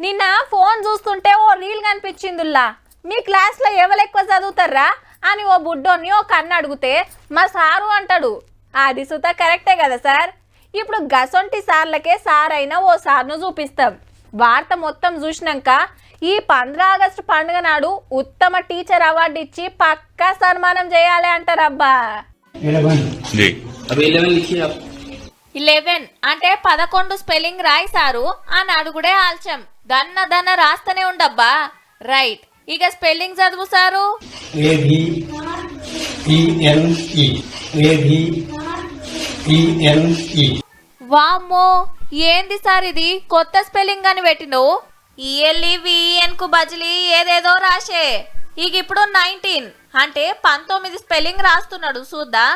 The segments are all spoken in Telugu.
నిన్న ఫోన్ చూస్తుంటే ఓ రీల్ కనిపించిందిలా, మీ క్లాస్లో ఎవరు ఎక్కువ చదువుతారా అని ఓ బుడ్డోని ఓ కన్ను అడిగితే మా సారు అంటాడు. అది సుత కరెక్టే కదా సార్. ఇప్పుడు గసొంటి సార్లకే సార్ అయినా ఓ సార్ను చూపిస్తాం. వార్త మొత్తం చూసినాక ఈ 15 ఆగస్టు పండుగ నాడు ఉత్తమ టీచర్ అవార్డు ఇచ్చి పక్కా సన్మానం చేయాలి అంటారబ్బా. 11 అంటే 11 స్పెల్లింగ్ రాయి సారు అని అడుగుడే ఆల్చం. దన్న రాస్తనే ఉండబ్బా. రైట్, ఇక స్పెల్లింగ్ చదువు సారు. వామ్మో, ఏంది సార్ ఇది కొత్త స్పెల్లింగ్ అని పెట్టినవు? ఈఎల్ఈవిఎన్ కు బదిలీ ఏదేదో రాసే. ఇక ఇప్పుడు 19 అంటే 19 స్పెల్లింగ్ రాస్తున్నాడు. చూద్దాం.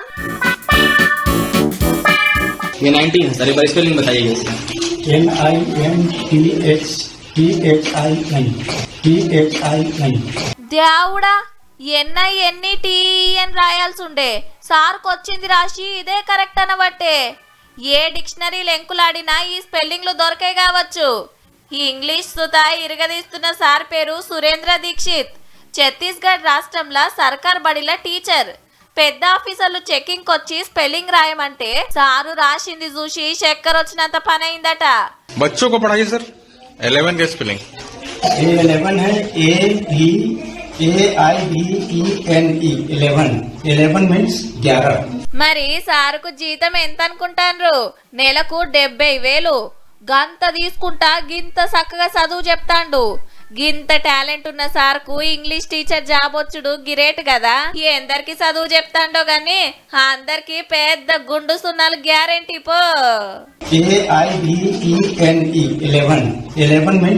ये 19 है सर, एक बार स्पेलिंग बताइए इसका। NINTHINTHIN దేవుడా, NINETEN రాయాల్సి ఉండే. సార్కు వచ్చింది రాసి ఇదే కరెక్ట్ అనబట్టే. ఏ డిక్షనరీ లెంకులాడినా ఈ స్పెల్లింగ్లు దొరకే కావచ్చు. ఈ ఇంగ్లీష్ సుత ఇరగదీస్తున్న సార్ పేరు సురేంద్ర దీక్షిత్. ఛత్తీస్గఢ్ రాష్ట్రంలో సర్కార్ బడిల టీచర్. పెద్ద ఆఫీసర్లు చెకింగ్ వచ్చి స్పెల్లింగ్ రాయమంటే సారు రాసింది చూసి చక్కెర వచ్చినంత పని అయిందట. बच्चों को पढ़ाइए सर. 11 का स्पेलिंग 11 है AVAIVENE 11 मीन्स 11. మరి సారుకు జీతం ఎంత అనుకుంటాన్రు? నెలకు 70,000. గంత తీసుకుంటా గింత చక్కగా చదువు చెప్తాండు. గింత టాలెంట్ ఉన్న సార్కు ఇంగ్లీష్ టీచర్ జాబ్ వచ్చుడు గ్రేట్ కదా. ఎందరికి చదువు చెప్తాండో గాని అందరికి పెద్ద గుండు సున్నాలు గ్యారెంటీ పో. AIVENE 11 means